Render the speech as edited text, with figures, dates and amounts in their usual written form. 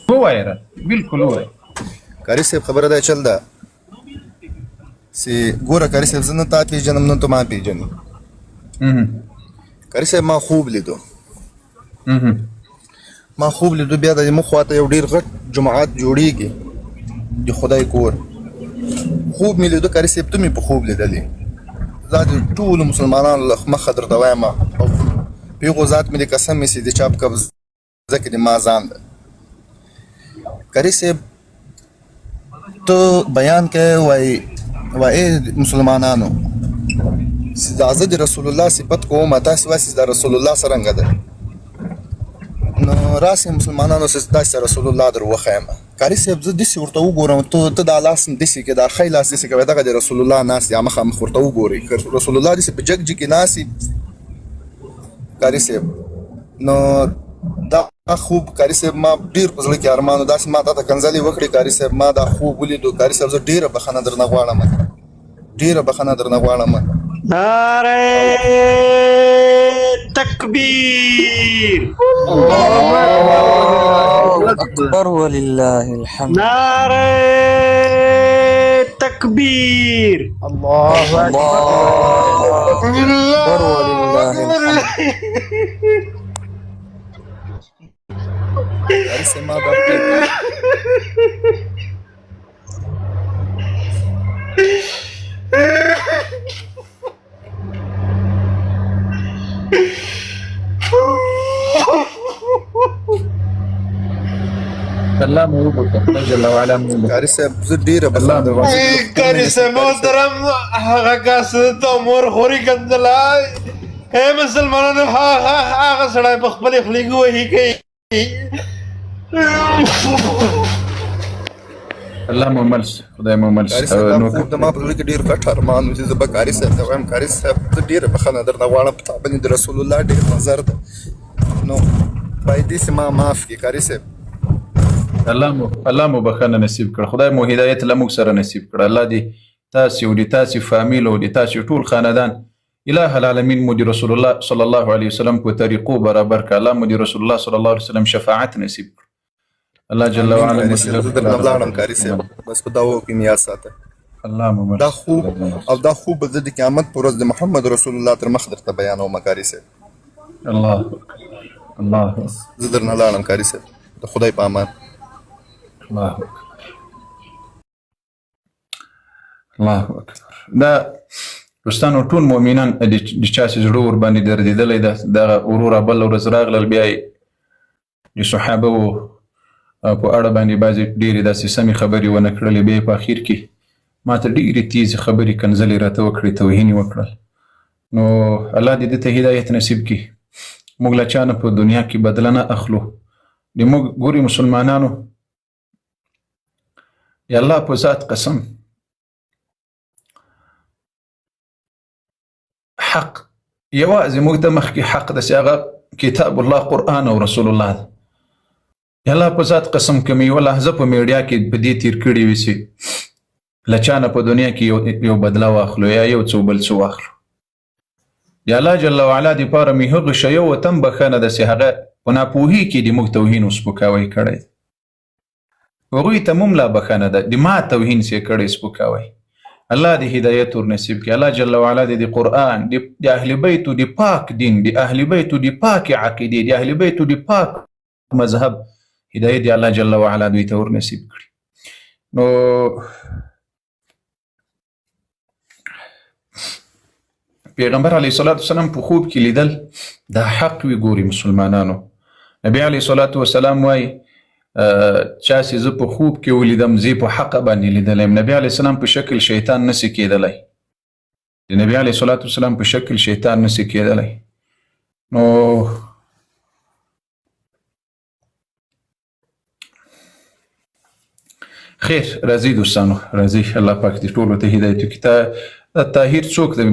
ووایه را بالکل ووایه. قاري صاحب خبره دا چل ده چې ګوره قاري صاحب زه نه تا پېژنم نه ته ما پېژنې. قاري صاحب ما خوب لیدو بیا د زموږ خواته یو ډېر غټ جماعت جوړېږي د خدای کور. خوب مې لیدو قاري صاحب ته مې په خوب لیدلې. دا د ټولو مسلمانانو له مخه درته وایم او په هغو ذات مې د قسم مې چې د چا په قبضه کې د ما ځان ده. قاري صاحب ته بیان کوې وایې مسلمانانو چې دا زه د رسول الله صفت کوم تاسې وایئ چې دا رسول الله څرنګه ده. نو راسئ مسلمانانو چې تاسې رسول الله در وښیم. قاري صاحب زه داسې ورته وګورم ته دا لاس داسې کې دا ښی لاس داسې کوې دغه د رسول الله ناست دی مخامخ ورته وګورئ. که رسول الله داسې په جګ کې ناست وي قاري صاحب نو دا خوب قاري صاحب ما ډېر په زړه کې ارمان و داسې ما تا ته کنځلې وکړې قاري صاحب ما دا خوب ولیدو. قاري صاحب زه ډېره بخښنه درنه غواړم نعرہ تکبیر الله اکبر ولله الحمد. نعرہ تکبیر الله اکبر ولله الحمد. قاري صاحب ما دا الله مو وبخښه خدای جل وعلا مو وبخښه. قاري صاحب زه ډېره بخښنه درواغ قاری سے محترم هغه کس ته مور خوري کندلا اے مسلمانانو هغه سړی په خپل خلیګو وهي کوي. الله مو مل شي خدای مو مل قاري شي. صاحب نو دا خوب د ما په زړه کې ډېر غټ ارمان و چې زه به قاري صاحب ته وایم قاري صاحب زه ډېره بخښنه درنه غواړم په تا باندې د رسول الله ډېر نظر ده نو باید داسې ما معاف کړي قاري صاحب. الله مو بخښنه نصیب کړه خدای مو هدایت له موږ سره نصیب کړه. الله دې تاسې او د تاسې فامیل او د تاسې ټول خاندان اله العالمین مو د رسول الله صلی الله علیه وسلم په طریقو برابر کړه. الله مو د رسول الله صلی الله علیه وسلم شفاعت نصیب کړه. الله جل وعلا زه درنه ولاړم قاري صاحب بس په دعاو کې مې یاد ساته. الله مو مل دا خوب به زه د قیامت پر ورځ د محمد رسول الله تر مخ درته بیانوم قاري صاحب. الله زه درنه لاړم قاري صاحب د خدای په امان. الله اکبر. دا دوستانو ټول مؤمنان د چا چې زړه ورباندې دردېدلی ده دغه وروره بله ورځ راغلل بیا یې د صحابه په اړه باندې بعضې ډېرې داسې سمې خبرې ونه کړلې. بیا په اخر کې ما ته ډېرې تیزې خبرې کنځلې راته وکړې توهین یې وکړل. نو الله دې ده ته هدایت نصیب کړي. موږ له چا نه په دنیا کې بدله نه اخلو. د موږ ګوري مسلمانانو یا الله په ذات قسم حق یوازې موږ ته مخکې حق ده چې هغه کتاب الله قرآن او رسول الله ده. یا الله په ذات قسم که مې یوه لحظه په میډیا کې په دې تیر کړي وي چې له چا نه په دنیا کې یو بدله واخلو یا یو څه بل څه واخلو. یا الله جل وعلا دپاره مې هغه شی یو وطن بښنه ده چې هغه په ناپوهي کې د موږ توهین او سپکاوی کړی دی. هغوی ته هم لا بښنه ده د ما توهین چې کړی سپکاوی. الله دې هدایت ور نصیب کړي. الله جل وعلا دې د قرآن د اهل بیتو د پاک دین د اهل بیتو د پاک عقیدې د اهل بیتو د پاک مذهب هدایت دی الله جل وعلا دوی ته ور نصیب کړي. نو پیغمبر علیه الصلاة والسلام په خوب کې لیدل دا حق وي. ګوري مسلمانانو نبی علیه الصلاة والسلام وایي چا چې زه په خوب کې ولیدم زه په حقه باندې لیدلی یم. نبی علیه السلام په شکل شیطان نسي کېدلی. د نبی علیه الصلاة والسلام په شکل شیطان نسي کېدلی. نو خیر راځي دوستانو راځي الله پاک دې ټولو ته هدایت وکړي. طاهر څوک دی؟